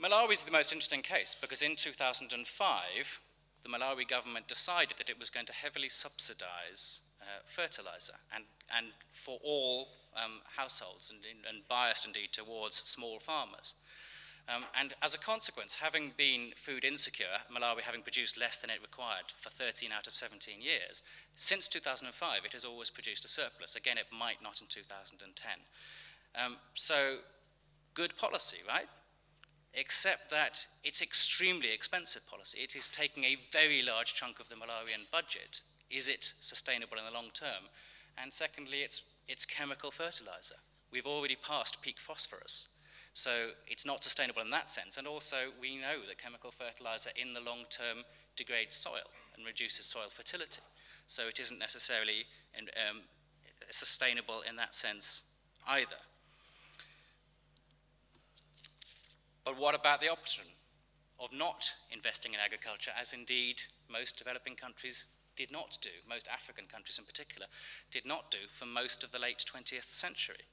Malawi is the most interesting case because in 2005, the Malawi government decided that it was going to heavily subsidize fertilizer and for all households and biased indeed towards small farmers. And as a consequence, having been food insecure, Malawi having produced less than it required for 13 out of 17 years, since 2005 it has always produced a surplus. Again, it might not in 2010. So good policy, right? Except that it's extremely expensive policy. It is taking a very large chunk of the Malawian budget. Is it sustainable in the long term? And secondly, it's chemical fertilizer. We've already passed peak phosphorus. So it's not sustainable in that sense. And also, we know that chemical fertilizer in the long term degrades soil and reduces soil fertility. So it isn't necessarily sustainable in that sense either. But what about the option of not investing in agriculture, as indeed most developing countries did not do, most African countries in particular, did not do for most of the late 20th century?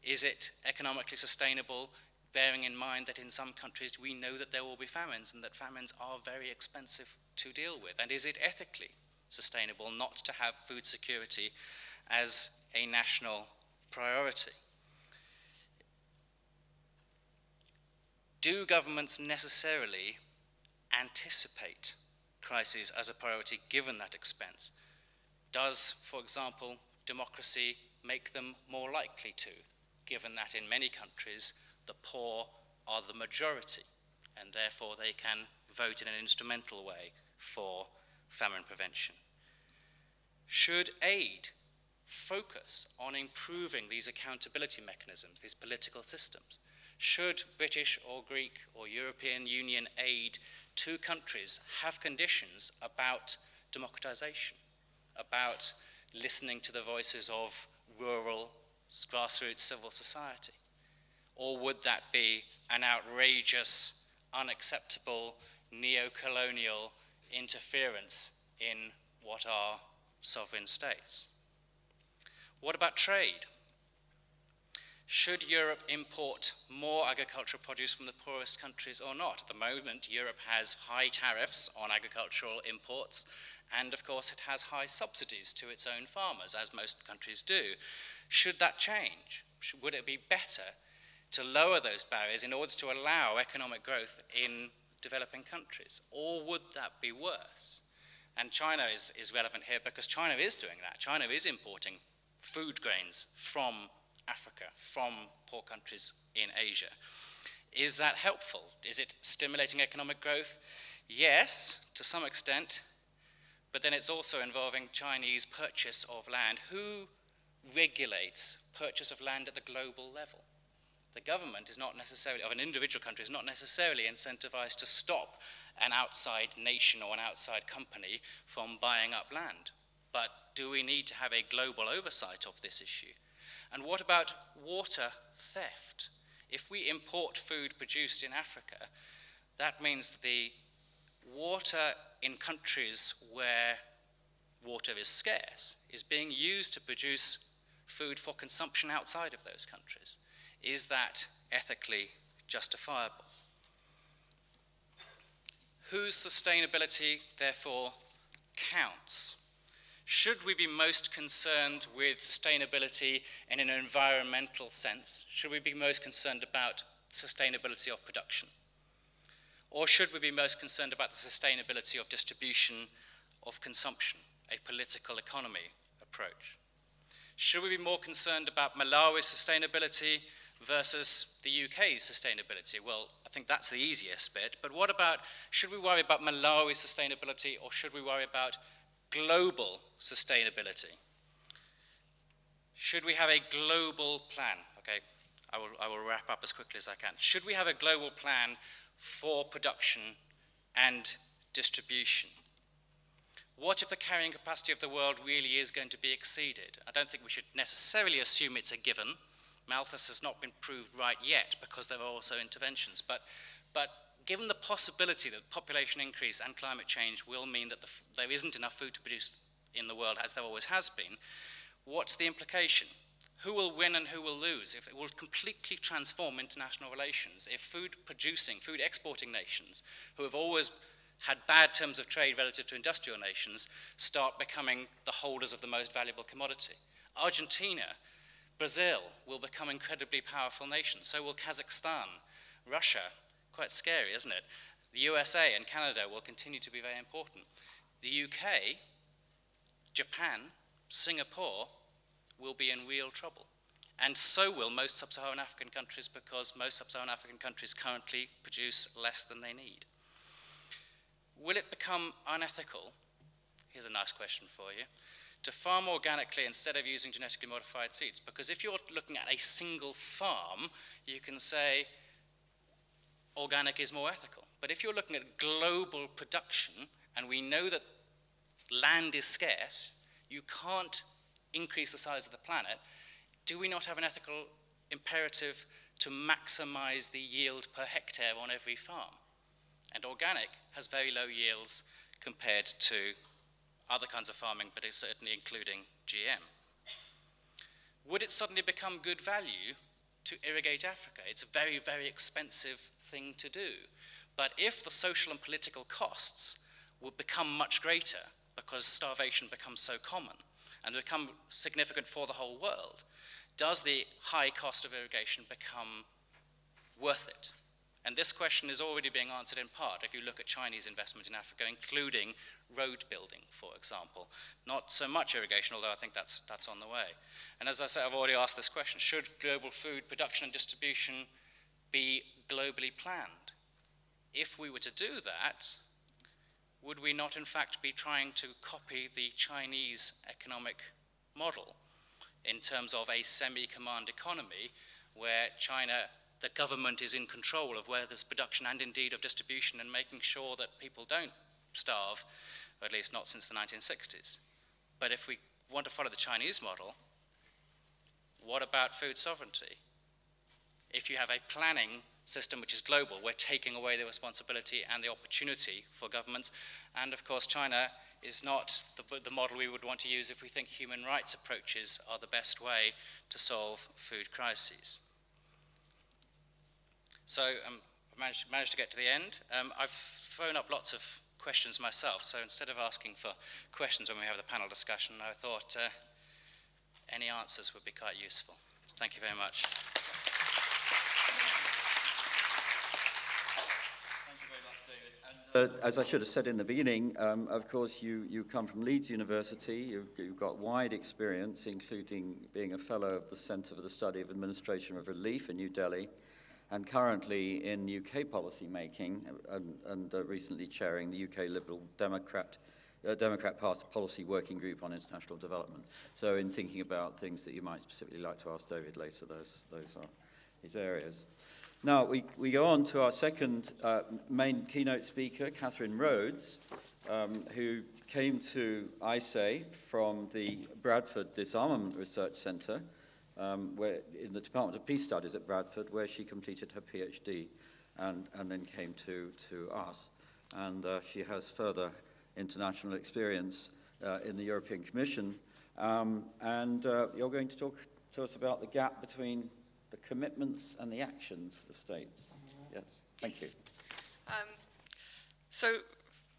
Is it economically sustainable, bearing in mind that in some countries we know that there will be famines and that famines are very expensive to deal with? And is it ethically sustainable not to have food security as a national priority? Do governments necessarily anticipate crises as a priority given that expense? Does, for example, democracy make them more likely to, given that in many countries the poor are the majority and therefore they can vote in an instrumental way for famine prevention? Should aid focus on improving these accountability mechanisms, these political systems? Should British or Greek or European Union aid to countries have conditions about democratization, about listening to the voices of rural, grassroots civil society? Or would that be an outrageous, unacceptable, neo-colonial interference in what are sovereign states? What about trade? Should Europe import more agricultural produce from the poorest countries or not? At the moment, Europe has high tariffs on agricultural imports, and of course it has high subsidies to its own farmers, as most countries do. Should that change? Would it be better to lower those barriers in order to allow economic growth in developing countries? Or would that be worse? And China is relevant here because China is doing that. China is importing food grains from Africa, from poor countries in Asia. Is that helpful? Is it stimulating economic growth? Yes, to some extent, but then it's also involving Chinese purchase of land. Who regulates purchase of land at the global level? The government is not necessarily, of an individual country, is not necessarily incentivized to stop an outside nation or an outside company from buying up land. But do we need to have a global oversight of this issue? And what about water theft? If we import food produced in Africa, that means that the water in countries where water is scarce is being used to produce food for consumption outside of those countries. Is that ethically justifiable? Whose sustainability, therefore, counts? Should we be most concerned with sustainability in an environmental sense? Should we be most concerned about sustainability of production? Or should we be most concerned about the sustainability of distribution of consumption, a political economy approach? Should we be more concerned about Malawi's sustainability versus the UK's sustainability? Well, I think that's the easiest bit, but what about, should we worry about Malawi's sustainability or should we worry about global sustainability? Should we have a global plan? Okay, I will wrap up as quickly as I can. Should we have a global plan for production and distribution? What if the carrying capacity of the world really is going to be exceeded? I don't think we should necessarily assume it's a given. Malthus has not been proved right yet because there are also interventions. But given the possibility that population increase and climate change will mean that there isn't enough food to produce in the world as there always has been, what's the implication? Who will win and who will lose? If it will completely transform international relations, if food-producing, food-exporting nations, who have always had bad terms of trade relative to industrial nations, start becoming the holders of the most valuable commodity. Argentina, Brazil will become incredibly powerful nations. So will Kazakhstan, Russia, quite scary, isn't it? The USA and Canada will continue to be very important. The UK, Japan, Singapore will be in real trouble. And so will most sub-Saharan African countries, because most sub-Saharan African countries currently produce less than they need. Will it become unethical? Here's a nice question for you. To farm organically instead of using genetically modified seeds? Because if you're looking at a single farm, you can say organic is more ethical. But if you're looking at global production, and we know that land is scarce, you can't increase the size of the planet, do we not have an ethical imperative to maximize the yield per hectare on every farm? And organic has very low yields compared to other kinds of farming, but it's certainly including GM. Would it suddenly become good value to irrigate Africa? It's a very, very expensive thing to do. But if the social and political costs would become much greater because starvation becomes so common and become significant for the whole world, does the high cost of irrigation become worth it? And this question is already being answered in part if you look at Chinese investment in Africa, including road building, for example. Not so much irrigation, although I think that's on the way. And as I said, I've already asked this question, should global food production and distribution be globally planned? If we were to do that, would we not in fact be trying to copy the Chinese economic model in terms of a semi-command economy where China, the government is in control of where there's production and indeed of distribution and making sure that people don't starve, or at least not since the 1960s. But if we want to follow the Chinese model, what about food sovereignty? If you have a planning system which is global, we're taking away the responsibility and the opportunity for governments. And of course, China is not the model we would want to use if we think human rights approaches are the best way to solve food crises. So I've managed to get to the end. I've thrown up lots of questions myself, so instead of asking for questions when we have the panel discussion, I thought any answers would be quite useful. Thank you very much. As I should have said in the beginning, of course, you come from Leeds University. You've got wide experience, including being a fellow of the Centre for the Study of Administration of Relief in New Delhi, and currently in UK policy making, and recently chairing the UK Liberal Democrat Party Policy Working Group on International Development. So in thinking about things that you might specifically like to ask David later, those are his areas. Now, we go on to our second main keynote speaker, Catherine Rhodes, who came to ISAE from the Bradford Disarmament Research Centre, where, in the Department of Peace Studies at Bradford, where she completed her PhD and then came to us. And she has further international experience in the European Commission. And you're going to talk to us about the gap between the commitments and the actions of states. Yes, thank you. So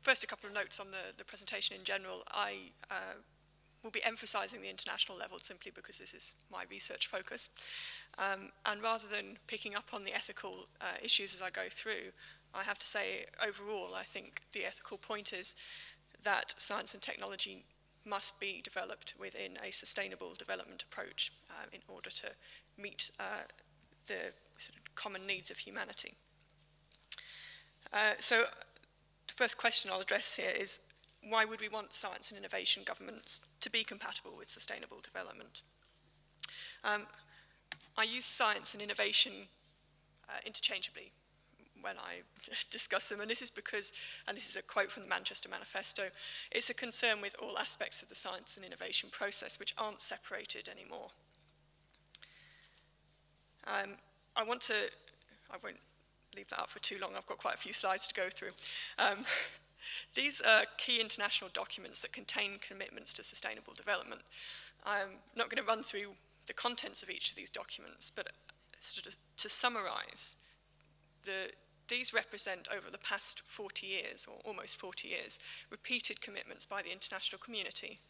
first, a couple of notes on the presentation in general. I will be emphasizing the international level simply because this is my research focus. And rather than picking up on the ethical issues as I go through, I have to say, overall, I think the ethical point is that science and technology must be developed within a sustainable development approach in order to meet the sort of common needs of humanity. So the first question I'll address here is, why would we want science and innovation governments to be compatible with sustainable development? I use science and innovation interchangeably when I discuss them, and this is because, and this is a quote from the Manchester Manifesto, it's a concern with all aspects of the science and innovation process which aren't separated anymore. I won't leave that up for too long, I've got quite a few slides to go through. These are key international documents that contain commitments to sustainable development. I'm not going to run through the contents of each of these documents, but sort of to summarize, these represent, over the past 40 years, or almost 40 years, repeated commitments by the international community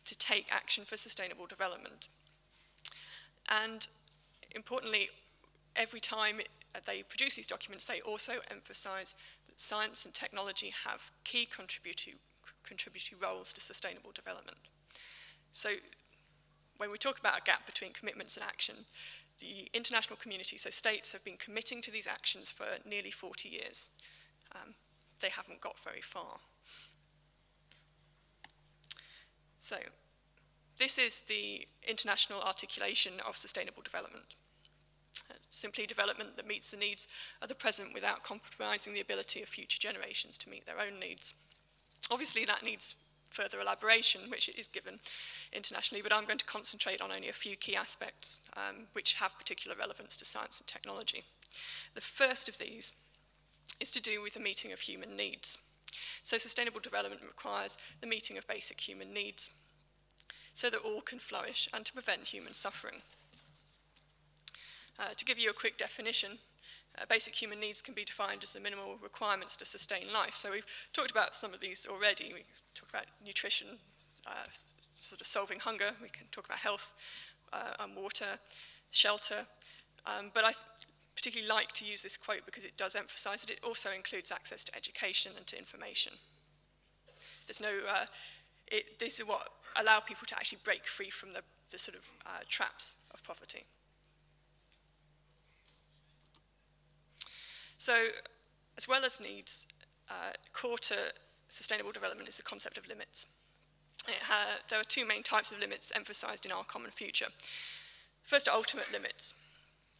to take action for sustainable development. And importantly, every time they produce these documents, they also emphasize that science and technology have key contributory roles to sustainable development. So when we talk about a gap between commitments and action, the international community, so states, have been committing to these actions for nearly 40 years. They haven't got very far. So this is the international articulation of sustainable development. Simply development that meets the needs of the present without compromising the ability of future generations to meet their own needs. Obviously, that needs further elaboration, which is given internationally, but I'm going to concentrate on only a few key aspects which have particular relevance to science and technology. The first of these is to do with the meeting of human needs. So sustainable development requires the meeting of basic human needs so that all can flourish and to prevent human suffering. To give you a quick definition, basic human needs can be defined as the minimal requirements to sustain life. So we've talked about some of these already. We talked about nutrition, sort of solving hunger. We can talk about health and water, shelter. But I particularly like to use this quote because it does emphasize that it also includes access to education and to information. There's no, this is what allows people to actually break free from the sort of traps of poverty. So, as well as needs, core to sustainable development is the concept of limits. There are two main types of limits emphasized in our common future. First are ultimate limits,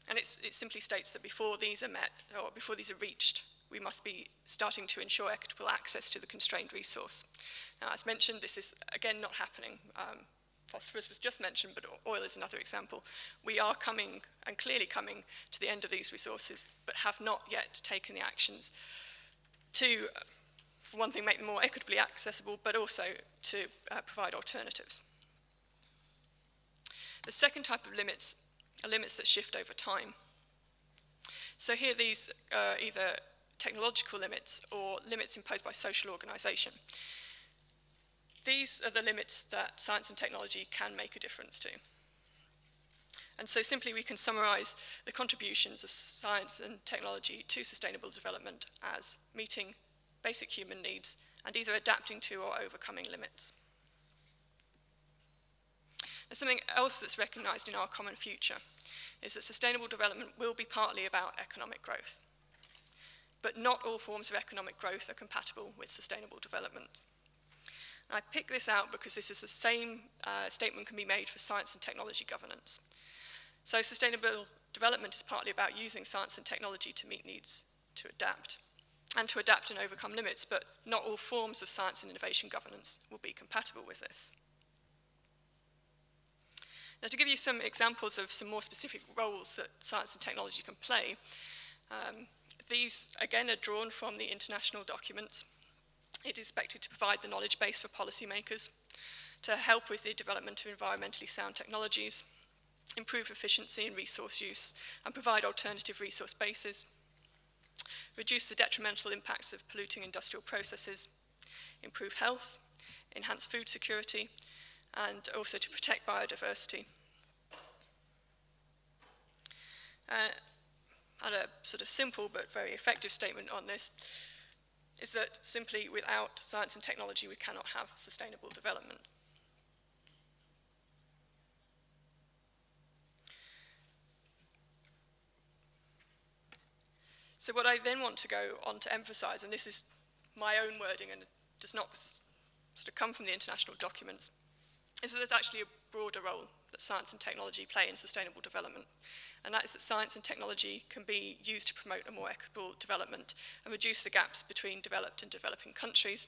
and it simply states that before these are met, or before these are reached, we must be starting to ensure equitable access to the constrained resource. Now, as mentioned, this is, again, not happening. Phosphorus was just mentioned, but oil is another example. We are coming, and clearly coming, to the end of these resources, but have not yet taken the actions to, for one thing, make them more equitably accessible, but also to provide alternatives. The second type of limits are limits that shift over time. So here these are either technological limits or limits imposed by social organisation. These are the limits that science and technology can make a difference to. And so simply we can summarize the contributions of science and technology to sustainable development as meeting basic human needs and either adapting to or overcoming limits. There's something else that's recognized in our common future is that sustainable development will be partly about economic growth. But not all forms of economic growth are compatible with sustainable development. I pick this out because this is the same statement can be made for science and technology governance. So sustainable development is partly about using science and technology to meet needs, to adapt and overcome limits, but not all forms of science and innovation governance will be compatible with this. Now, to give you some examples of some more specific roles that science and technology can play, these, again, are drawn from the international documents. It is expected to provide the knowledge base for policymakers, to help with the development of environmentally sound technologies, improve efficiency in resource use, and provide alternative resource bases, reduce the detrimental impacts of polluting industrial processes, improve health, enhance food security, and also to protect biodiversity. And a sort of simple but very effective statement on this is that simply without science and technology we cannot have sustainable development. So what I then want to go on to emphasize, and this is my own wording and it does not sort of come from the international documents, is that there's actually a broader role that science and technology play in sustainable development. And that is that science and technology can be used to promote a more equitable development and reduce the gaps between developed and developing countries,